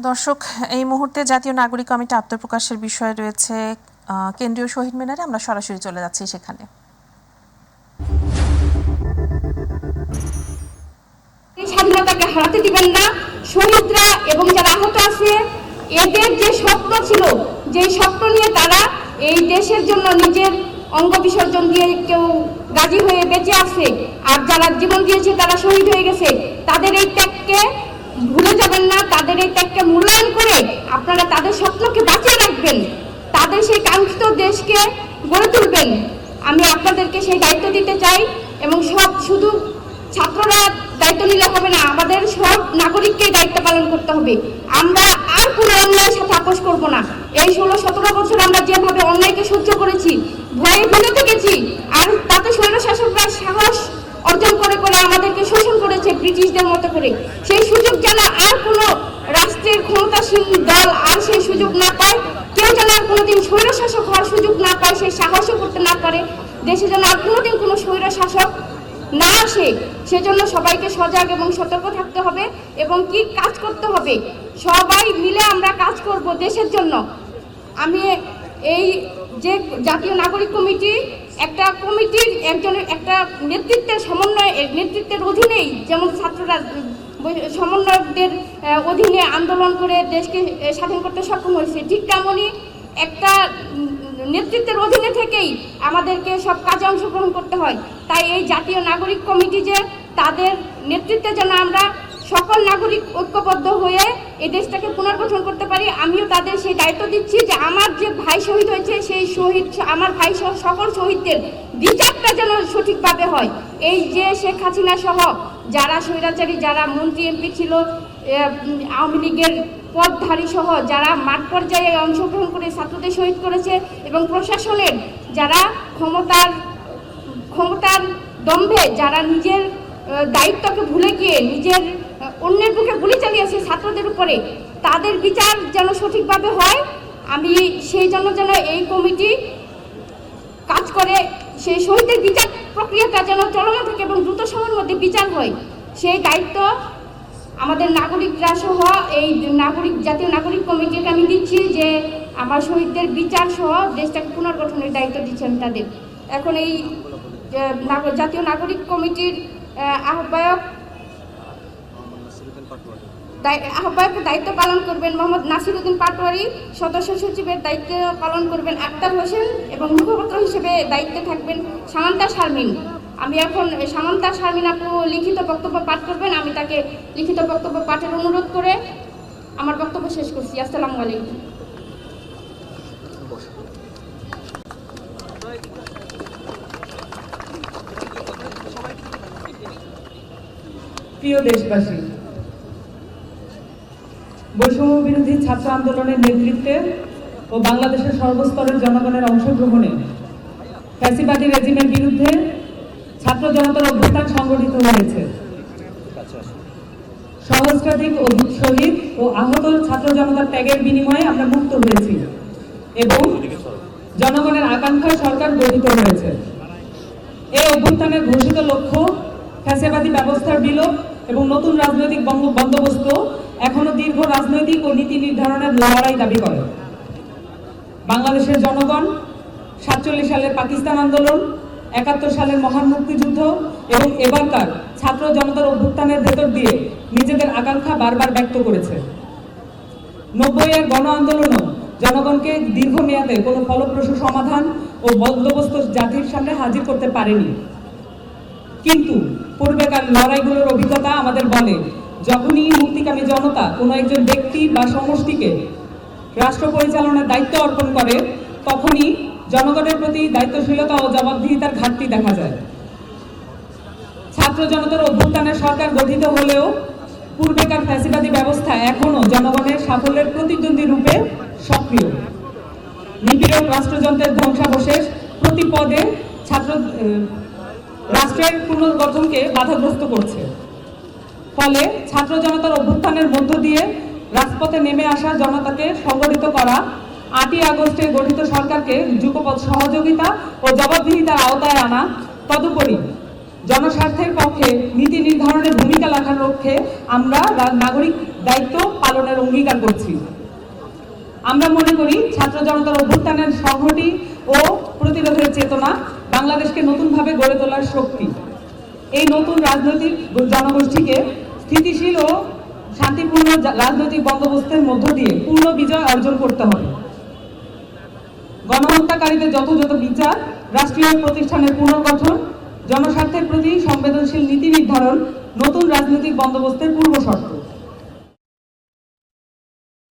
দর্শক, এই মুহূর্তে জাতীয় নাগরিক কমিটি আত্মপ্রকাশের বিষয় রয়েছে কেন্দ্রীয় শহীদ মিনারে। আমরা সরাসরি চলে যাচ্ছি সেখানে। স্বাধীনতাকে হারাতে দিবেন না। শহীদরা এবং যারা আহত আছে, এদের যে স্বপ্ন ছিল, যে স্বপ্ন নিয়ে তারা এই দেশের জন্য নিজের অঙ্গ বিসর্জন দিয়ে কেউ গাজী হয়ে বেঁচে আছে, আর যারা জীবন দিয়েছে তারা শহীদ হয়ে গেছে, তাদের এই ত্যাগকে ভুলে যাবেন না। তাদের এই ত্যাগকে মূল্যায়ন করে আপনারা তাদের স্বপ্নকে বাঁচিয়ে রাখবেন, তাদের সেই কাঙ্ক্ষিত দেশকে গড়ে তুলবেন। আমি আপনাদেরকে সেই দায়িত্ব দিতে চাই। এবং শুধু ছাত্ররা দায়িত্ব নিলে হবে না, আমাদের সব নাগরিককে দায়িত্ব পালন করতে হবে। আমরা আর কোনো অন্যায়ের সাথে আপোষ করব না। এই 16-17 বছর আমরা যেভাবে অন্যায়কে সহ্য করেছি, ভয়ে ভুলে থেকেছি, আর তাতে স্বৈরশাসকরা সাহস অর্জন করে করে আমাদেরকে শোষণ করেছে ব্রিটিশদের মতো করে। সেই সুযোগ যেন আর কোনো রাষ্ট্রের ক্ষমতাসীন দল আর সেই সুযোগ না পায়, কেউ যেন আর কোনোদিন স্বৈরশাসক হওয়ার সুযোগ না পায়, সেই সাহসও করতে না পারে। দেশে যেন আর কোনোদিন কোনো স্বৈরশাসক না আসে, সেজন্য সবাইকে সজাগ এবং সতর্ক থাকতে হবে এবং কি কাজ করতে হবে, সবাই মিলে আমরা কাজ করব দেশের জন্য। আমি এই যে জাতীয় নাগরিক কমিটি, একটা কমিটির একটা নেতৃত্বের অধীনেই, যেমন ছাত্ররা সমন্বয়কদের অধীনে আন্দোলন করে দেশকে স্বাধীন করতে সক্ষম হয়েছে, ঠিক তেমনই একটা নেতৃত্বের অধীনে থেকেই আমাদেরকে সব কাজে অংশগ্রহণ করতে হয়। তাই এই জাতীয় নাগরিক কমিটি যে, তাদের নেতৃত্বে যেন আমরা সকল নাগরিক ঐক্যবদ্ধ হয়ে এই দেশটাকে পুনর্গঠন করতে পারি। আমিও তাদের সেই দায়িত্ব দিচ্ছি যে আমার যে ভাই শহীদ হয়েছে, সেই আমার ভাই সহ সকল শহীদদের বিচারটা যেন সঠিকভাবে হয়। এই যে শেখ হাসিনা সহ যারা স্বৈরাচারী, যারা মন্ত্রী এমপি ছিল, আওয়ামী লীগের পদধারী সহ যারা মাঠ পর্যায়ে অংশগ্রহণ করে ছাত্রদের শহীদ করেছে, এবং প্রশাসনের যারা ক্ষমতার দম্ভে যারা নিজের দায়িত্বকে ভুলে গিয়ে নিজের অন্যের বুকে গুলি চালিয়েছে ছাত্রদের উপরে, তাদের বিচার যেন সঠিকভাবে হয়। আমি সেই জন্য যেন এই কমিটি কাজ করে, সেই শহীদের বিচার প্রক্রিয়াটা যেন চলমান থাকে এবং দ্রুত সময়ের মধ্যে বিচার হয়, সেই দায়িত্ব আমাদের নাগরিকরা সহ এই জাতীয় নাগরিক কমিটিকে আমি দিচ্ছি, যে আমার শহীদদের বিচার সহ দেশটাকে পুনর্গঠনের দায়িত্ব দিচ্ছেন তাদের। এখন এই জাতীয় নাগরিক কমিটির আহ্বায়কের দায়িত্ব পালন করবেন মোহাম্মদ নাসিরউদ্দিন পাটোয়ারি, সদস্য সচিবের দায়িত্ব পালন করবেন আক্তার হোসেন, এবং মুখপাত্র হিসেবে দায়িত্বে থাকবেন সামান্তা শারমিন। আমি এখন সামান্তা শারমিন আপু লিখিত বক্তব্য পাঠ করবেন, আমি তাকে লিখিত বক্তব্য পাঠের অনুরোধ করে আমার বক্তব্য শেষ করছি। আসসালামু আলাইকুম। প্রিয় দেশবাসী, বৈষম্য বিরোধী ছাত্র আন্দোলনের নেতৃত্বে ও বাংলাদেশের সর্বস্তরের জনগণের অংশগ্রহণে ফ্যাসিবাদী রেজিমের বিরুদ্ধে ছাত্র জনতার অভ্যুত্থান সংগঠিত হয়েছে। সহস্রাধিক শহীদ ও আহত ছাত্র জনতার ত্যাগের বিনিময়ে আমরা মুক্ত হয়েছি এবং জনগণের আকাঙ্ক্ষায় সরকার গঠিত হয়েছে। এই অভ্যুত্থানের ঘোষিত লক্ষ্য ফ্যাসিবাদী ব্যবস্থার বিলোপ এবং নতুন রাজনৈতিক বন্দোবস্ত এখনো দীর্ঘ রাজনৈতিক ও নীতি নির্ধারণের লড়াই দাবি করে। বাংলাদেশের জনগণ 47 সালের পাকিস্তান আন্দোলন, 71 সালের মহান মুক্তিযুদ্ধ এবং এবারকার ছাত্র জনতার অভ্যুত্থানের ভেতর দিয়ে নিজেদের আকাঙ্ক্ষা বারবার ব্যক্ত করেছে। 90-এর গণ আন্দোলনও জনগণকে দীর্ঘমেয়াদে কোনো ফলপ্রসূ সমাধান ও বন্দোবস্ত জাতির সামনে হাজির করতে পারেনি। কিন্তু পূর্বেকার লড়াইগুলোর অভিজ্ঞতা আমাদের বলে, যখনই মুক্তিকামী জনতা কোনো একজন ব্যক্তি বা সমষ্টিকে রাষ্ট্র পরিচালনার দায়িত্ব অর্পণ করে, তখনই জনগণের প্রতি দায়িত্বশীলতা ও জবাবদিহিতার ঘাটতি দেখা যায়। ছাত্র জনতার অভ্যুত্থানের সরকার গঠিত হলেও পূর্বেকার ফ্যাসিবাদী ব্যবস্থা এখনো জনগণের সাফল্যের প্রতিদ্বন্দ্বী রূপে সক্রিয়। নিপীড়ক রাষ্ট্রযন্ত্রের ধ্বংসাবশেষ প্রতি পদে রাষ্ট্রের পুনর্গঠনকে বাধাগ্রস্ত করছে। ফলে ছাত্র জনতার অভ্যুত্থানের মধ্য দিয়ে রাজপথে নেমে আসা জনতাকে সংগঠিত করা, 8ই আগস্টে গঠিত সরকারকে যুগপৎ সহযোগিতা ও জবাবদিহিতার আওতায় আনা, তদুপরি জনস্বার্থের পক্ষে নীতি নির্ধারণে ভূমিকা রাখার লক্ষ্যে আমরা নাগরিক দায়িত্ব পালনের অঙ্গীকার করছি। আমরা মনে করি ছাত্র জনতার অভ্যুত্থানের সংহতি ও প্রতিরোধের চেতনা বাংলাদেশকে নতুনভাবে গড়ে তোলার শক্তি। এই নতুন রাজনৈতিক জনগোষ্ঠীকে স্থিতিশীল ও শান্তিপূর্ণ রাজনৈতিক বন্দোবস্তের মধ্য দিয়ে পূর্ণ বিজয় অর্জন করতে হবে। গণহত্যাকারীদের যথাযথ বিচার, রাষ্ট্রীয় প্রতিষ্ঠানের পুনর্গঠন, জনস্বার্থের প্রতি সংবেদনশীল নীতি নির্ধারণ নতুন রাজনৈতিক বন্দোবস্তের পূর্ব শর্ত।